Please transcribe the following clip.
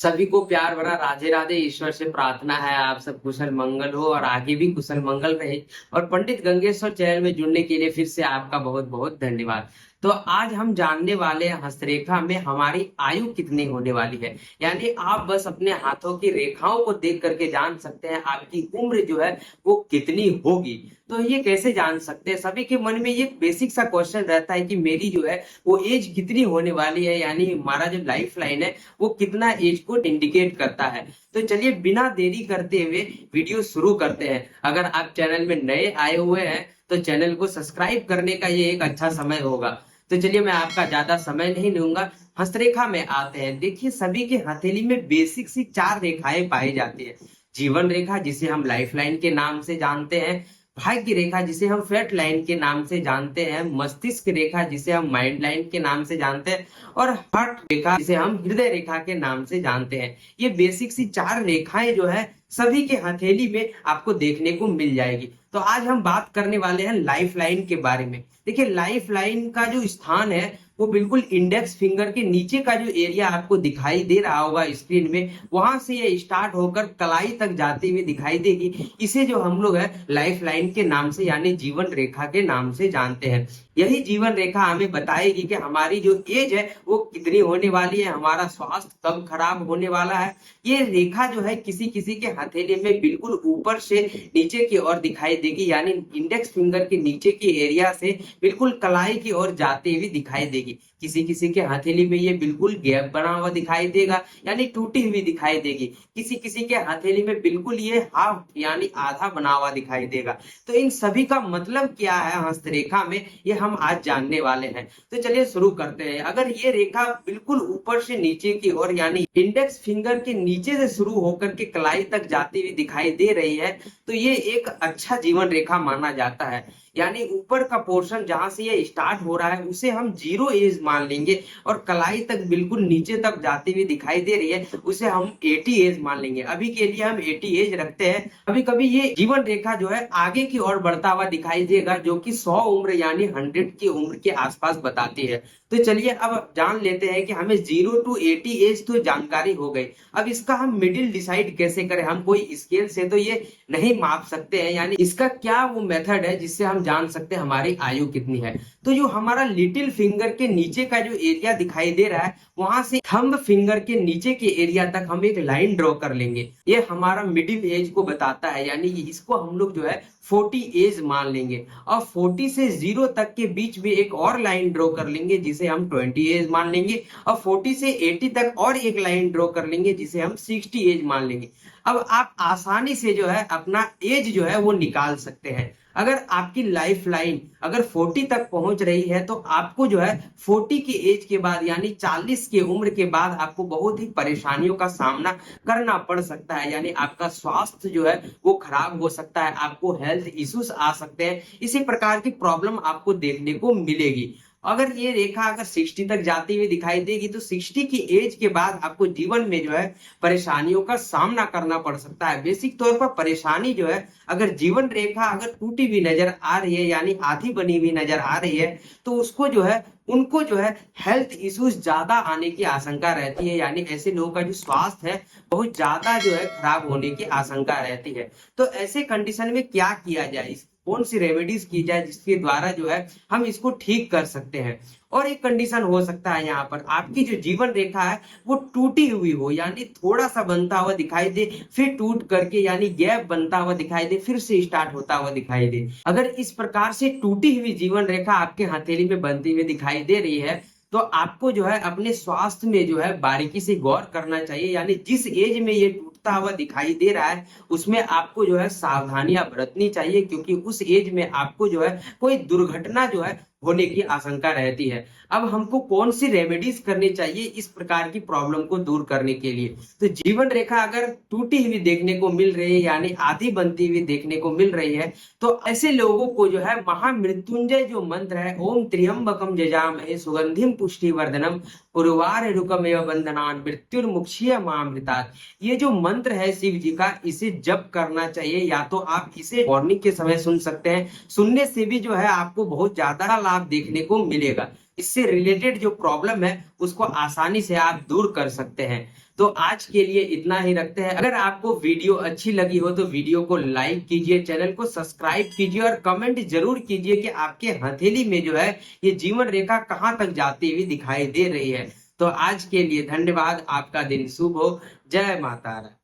सभी को प्यार भरा राधे राधे। ईश्वर से प्रार्थना है आप सब कुशल मंगल हो और आगे भी कुशल मंगल रहे। और पंडित गंगेश्वर चैनल में जुड़ने के लिए फिर से आपका बहुत बहुत धन्यवाद। तो आज हम जानने वाले हैं हस्तरेखा में हमारी आयु कितनी होने वाली है। यानी आप बस अपने हाथों की रेखाओं को देख करके जान सकते हैं आपकी उम्र जो है वो कितनी होगी। तो ये कैसे जान सकते हैं, सभी के मन में ये बेसिक सा क्वेश्चन रहता है कि मेरी जो है वो एज कितनी होने वाली है, यानी हमारा जो लाइफ लाइन है वो कितना एज को इंडिकेट करता है। तो चलिए बिना देरी करते हुए वीडियो शुरू करते हैं। अगर आप चैनल में नए आए हुए हैं तो चैनल को सब्सक्राइब करने का ये एक अच्छा समय होगा। तो चलिए मैं आपका ज्यादा समय नहीं लूंगा, हस्तरेखा में आते हैं। देखिए सभी के हथेली में बेसिक सी 4 रेखाएं पाई जाती है। जीवन रेखा जिसे हम लाइफ लाइन के नाम से जानते हैं, भाग्य रेखा जिसे हम फेट लाइन के नाम से जानते हैं, मस्तिष्क रेखा जिसे हम माइंड लाइन के नाम से जानते हैं, और हार्ट रेखा जिसे हम हृदय रेखा के नाम से जानते हैं। ये बेसिक सी 4 रेखाएं जो है सभी के हथेली में आपको देखने को मिल जाएगी। तो आज हम बात करने वाले हैं लाइफ लाइन के बारे में। देखिए लाइफ लाइन का जो स्थान है वो बिल्कुल इंडेक्स फिंगर के नीचे का जो एरिया आपको दिखाई दे रहा होगा स्क्रीन में, वहां से ये स्टार्ट होकर कलाई तक जाती हुई दिखाई देगी। इसे जो हम लोग है लाइफ लाइन के नाम से यानी जीवन रेखा के नाम से जानते हैं। यही जीवन रेखा हमें बताएगी कि हमारी जो एज है वो कितनी होने वाली है, हमारा स्वास्थ्य कब खराब होने वाला है। ये रेखा जो है किसी किसी के हथेली में बिल्कुल ऊपर से नीचे की ओर दिखाई देगी, यानी इंडेक्स फिंगर के नीचे की एरिया से बिल्कुल कलाई की ओर जाती हुई दिखाई देगी। किसी किसी के हथेली में ये बिल्कुल गैप बना हुआ दिखाई देगा, यानी टूटी हुई दिखाई देगी। किसी किसी के हथेली में बिल्कुल ये हाफ यानी आधा बना हुआ दिखाई देगा। तो इन सभी का मतलब क्या है हस्तरेखा में, ये हम आज जानने वाले हैं। तो चलिए शुरू करते हैं। अगर ये रेखा बिल्कुल ऊपर से नीचे की ओर यानी इंडेक्स फिंगर के नीचे से शुरू होकर के कलाई तक जाती हुई दिखाई दे रही है तो ये एक अच्छा जीवन रेखा माना जाता है। यानी ऊपर का पोर्शन जहां से ये स्टार्ट हो रहा है उसे हम 0 एज मान लेंगे, और कलाई तक बिल्कुल नीचे तक जाती हुई दिखाई दे रही है उसे हम 80 एज मान लेंगे। अभी के लिए हम 80 एज रखते हैं। कभी कभी ये जीवन रेखा जो है आगे की ओर बढ़ता हुआ दिखाई देगा, जो कि 100 उम्र यानी 100 की उम्र के आसपास बताती है। तो चलिए अब जान लेते हैं कि हमें 0 to 80 एज तो जानकारी हो गई। अब इसका हम मिडिल डिसाइड कैसे करें, हम कोई स्केल से तो ये नहीं माप सकते हैं, यानी इसका क्या वो मेथड है जिससे हम जान सकते हैं हमारी आयु कितनी है। तो जो हमारा लिटिल फिंगर के नीचे का जो एरिया दिखाई दे रहा है वहां से थंब फिंगर के नीचे के एरिया तक हम एक लाइन ड्रॉ कर लेंगे। ये हमारा मिडिल एज को बताता है, यानी इसको हम लोग जो है 40 एज मान लेंगे। और 40 से 0 तक के बीच में एक और लाइन ड्रॉ कर लेंगे जिसे हम 20 एज मान लेंगे। और 40 से 80 तक और एक लाइन ड्रॉ कर लेंगे जिसे हम 60 एज मान लेंगे। अब आप आसानी से जो है अपना एज जो है वो निकाल सकते हैं। अगर आपकी लाइफ लाइन अगर 40 तक पहुंच रही है तो आपको जो है 40 की एज के बाद यानी 40 की उम्र के बाद आपको बहुत ही परेशानियों का सामना करना पड़ सकता है। यानी आपका स्वास्थ्य जो है वो खराब हो सकता है, आपको हेल्थ इश्यूज आ सकते हैं, इसी प्रकार की प्रॉब्लम आपको देखने को मिलेगी। अगर ये रेखा अगर 60 तक जाती हुई दिखाई देगी तो 60 की एज के बाद आपको जीवन में जो है परेशानियों का सामना करना पड़ सकता है। बेसिक तौर पर परेशानी जो है, अगर जीवन रेखा अगर टूटी हुई नजर आ रही है यानी आधी बनी हुई नजर आ रही है तो उसको जो है उनको जो है हेल्थ इश्यूज ज्यादा आने की आशंका रहती है। यानी ऐसे लोगों का जो स्वास्थ्य है बहुत ज्यादा जो है खराब होने की आशंका रहती है। तो ऐसे कंडीशन में क्या किया जाए, कौन सी रेमेडीज की जाए जिसके द्वारा जो है हम इसको ठीक कर सकते हैं। और एक कंडीशन हो सकता है यहाँ पर आपकी जो जीवन रेखा है वो टूटी हुई हो, यानी थोड़ा सा बनता हुआ दिखाई दे फिर टूट करके यानी गैप बनता हुआ दिखाई दे फिर से स्टार्ट होता हुआ दिखाई दे। अगर इस प्रकार से टूटी हुई जीवन रेखा आपके हथेली में बनती हुई दिखाई दे रही है तो आपको जो है अपने स्वास्थ्य में जो है बारीकी से गौर करना चाहिए। यानी जिस एज में ये टूटता हुआ दिखाई दे रहा है उसमें आपको जो है सावधानियां बरतनी चाहिए, क्योंकि उस एज में आपको जो है कोई दुर्घटना जो है होने की आशंका रहती है। अब हमको कौन सी रेमेडीज करनी चाहिए इस प्रकार की प्रॉब्लम को दूर करने के लिए। तो जीवन रेखा अगर टूटी हुई देखने को मिल रही है यानी आधी बनती हुई देखने को मिल रही है तो ऐसे लोगों को जो है महामृत्युंजय जो मंत्र है ओम त्र्यंबकम यजामहे सुगंधिम पुष्टिवर्धनम उर्वारुकमेव बंधनान् मृत्युर्मुक्षीयमामृतात्, ये जो मंत्र है शिव जी का इसे जप करना चाहिए। या तो आप इसे मॉर्निंग के समय सुन सकते हैं, सुनने से भी जो है आपको बहुत ज्यादा लाभ देखने को मिलेगा। इससे रिलेटेड जो प्रॉब्लम है उसको आसानी से आप दूर कर सकते हैं। तो आज के लिए इतना ही रखते हैं। अगर आपको वीडियो अच्छी लगी हो तो वीडियो को लाइक कीजिए, चैनल को सब्सक्राइब कीजिए और कमेंट जरूर कीजिए कि आपके हथेली में जो है ये जीवन रेखा कहाँ तक जाती हुई दिखाई दे रही है। तो आज के लिए धन्यवाद। आपका दिन शुभ हो। जय माता रा।